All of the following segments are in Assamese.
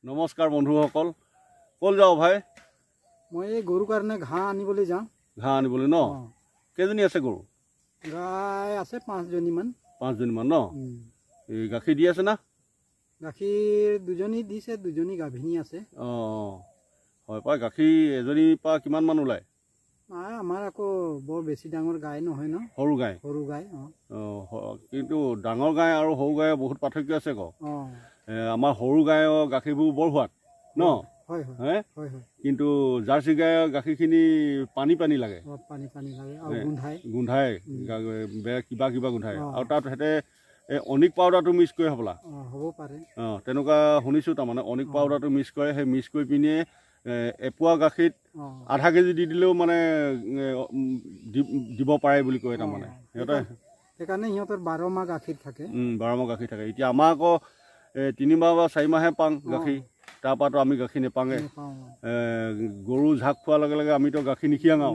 নমস্কাৰ বন্ধুসকল কল যাও ভাই মই এই গৰুৰ কাৰণে ঘাঁহ আনিবলৈ যাওঁ ঘাঁহ আনিবলৈ ন কেইজনী আছে গৰু গাই আছে 5 জনীমান 5 জনীমান ন এই গাখীৰ দি আছে না গাখীৰ দুজনী দিছে দুজনী গাভিনী আছে হয় পাই গাখীৰ এজনী পা কিমান মান ওলাই আমাৰ আকৌ বৰ বেছি ডাঙৰ গাই নহয় ন সৰু গাই কিন্তু ডাঙৰ গাই আৰু সৰু গাই বহুত পাৰ্থক্য আছে ক আমাৰ সৰু গায়ৰ গাখীৰবোৰ বৰ সোৱাদ ন হয় হয় হয় কিন্তু জাৰ্চি গায়ৰ গাখীৰখিনি পানী পানী লাগে পানী লাগে আৰু গোন্ধাই কিবা কিবা গোন্ধাই আৰু তাত হেতে অনিক পাউডাৰটো মিক্স কৰে হ'বলা হ'ব পাৰে তেনেকুৱা শুনিছোঁ তাৰমানে অনিক পাউডাৰটো মিক্স কৰে সেই মিক্স কৰি পিনে এপোৱা গাখীৰত আধা কেজি দি দিলেও মানে দিব পাৰে বুলি কয় তাৰমানে সিহঁতে সেইকাৰণে সিহঁতৰ 12 মাহ গাখীৰ থাকে 12 মাহ গাখীৰ থাকে এতিয়া আমাৰ আকৌ 3 মাহ বা 4 মাহে পাং গাখীৰ তাৰপৰাতো আমি গাখীৰ নেপাঙে গৰু ঝাক খোৱাৰ লগে লগে আমিতো গাখীৰ নিখিয়াওঁ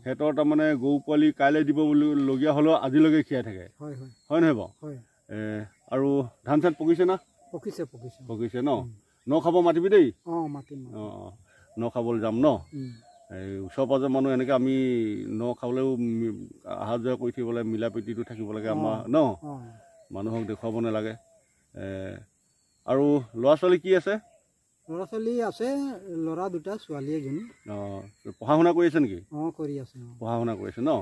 সিহঁতৰ তাৰমানে গৰু পোৱালি কাইলৈ দিব বুলিলগীয়া হ'লেও আজিলৈকে খীয়াই থাকে হয় নহয় বাৰু আৰু ধান চান পকিছে না পকিছে ন খাব মাতিবি দেই ন খাবলৈ যাম ন এই ওচৰ পাজৰ মানুহ এনেকৈ আমি ন খাবলৈও অহা যোৱা কৰি থাকিবলৈ মিলা প্ৰীতিটো থাকিব লাগে আমাৰ ন মানুহক দেখুৱাব নালাগে আৰু ল'ৰা ছোৱালী কি আছে ল'ৰা ছোৱালী আছে ল'ৰা দুটা ছোৱালী এজনী পঢ়া শুনা কৰি আছে নেকি কৰি আছে পঢ়া শুনা কৰি আছে ন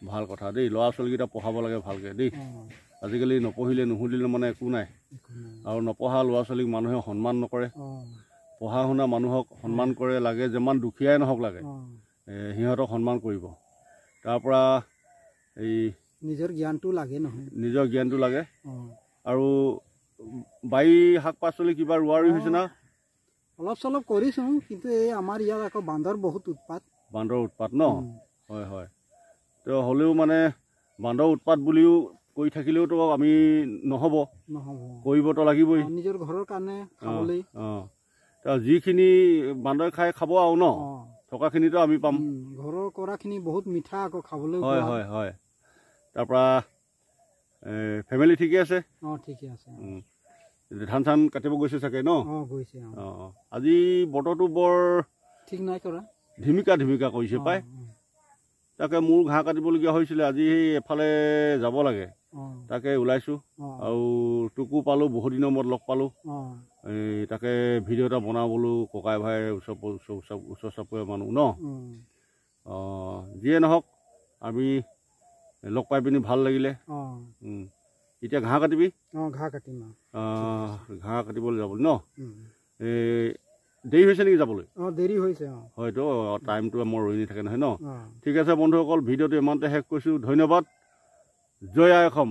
ভাল কথা দেই ল'ৰা ছোৱালীকেইটা পঢ়াব লাগে ভালকৈ দেই আজিকালি নপঢ়িলে নুশুনিলে মানে একো নাই আৰু নপঢ়া ল'ৰা ছোৱালীক মানুহে সন্মান নকৰে পঢ়া শুনা মানুহক সন্মান কৰে লাগে যিমান দুখীয়াই নহওক লাগে সিহঁতক সন্মান কৰিব তাৰপৰা এই নিজৰ জ্ঞানটো লাগে নহয় নিজৰ জ্ঞানটো লাগে আৰু বাৰী শাক পাচলি কিবা ৰোৱা ৰুই হৈছে না অলপ চলপ কৰিছোঁ কিন্তু এই আমাৰ ইয়াত আকৌ বান্দৰ বহুত উৎপাত ন হয় হয় তো হ'লেও মানে বান্দৰ উৎপাত বুলিও কৰি থাকিলেওতো আমি নহ'ব কৰিবতো লাগিবই নিজৰ ঘৰৰ কাৰণে খাবলৈ যিখিনি বান্দৰে খাই খাব আৰু ন থকাখিনিতো আমি পাম ঘৰৰ কৰাখিনি বহুত মিঠা আকৌ খাবলৈ হয় হয় হয় তাৰপৰা ফেমিলি ঠিকে আছে ঠিকে আছে ধান চান কাটিব গৈছে চাগে ন গৈছে আজি বতৰটো বৰ ঠিক নাই কৰা ধিমিকা কৰিছে পাই তাকে মোৰ ঘাঁহ কাটিবলগীয়া হৈছিলে আজি সেই এফালে যাব লাগে তাকে ওলাইছোঁ আৰু তোকো পালোঁ বহুত দিনৰ মূৰত লগ পালোঁ এই তাকে ভিডিঅ' এটা বনাবলৈ ককাই ভাই ওচৰ চাপৰীয়া মানুহ ন যিয়ে নহওক আমি লগ পাই পিনি ভাল লাগিলে এতিয়া ঘাঁহ কাটিবি ঘাঁহ কাটিবলৈ যাবলৈ ন দেৰি হৈছে নেকি যাবলৈ দেৰি হৈছে হয়তো টাইমটো আমাৰ ৰৈ নাথাকে নহয় ন ঠিক আছে বন্ধুসকল ভিডিঅ'টো ইমানতে শেষ কৰিছোঁ ধন্যবাদ জয় আই অসম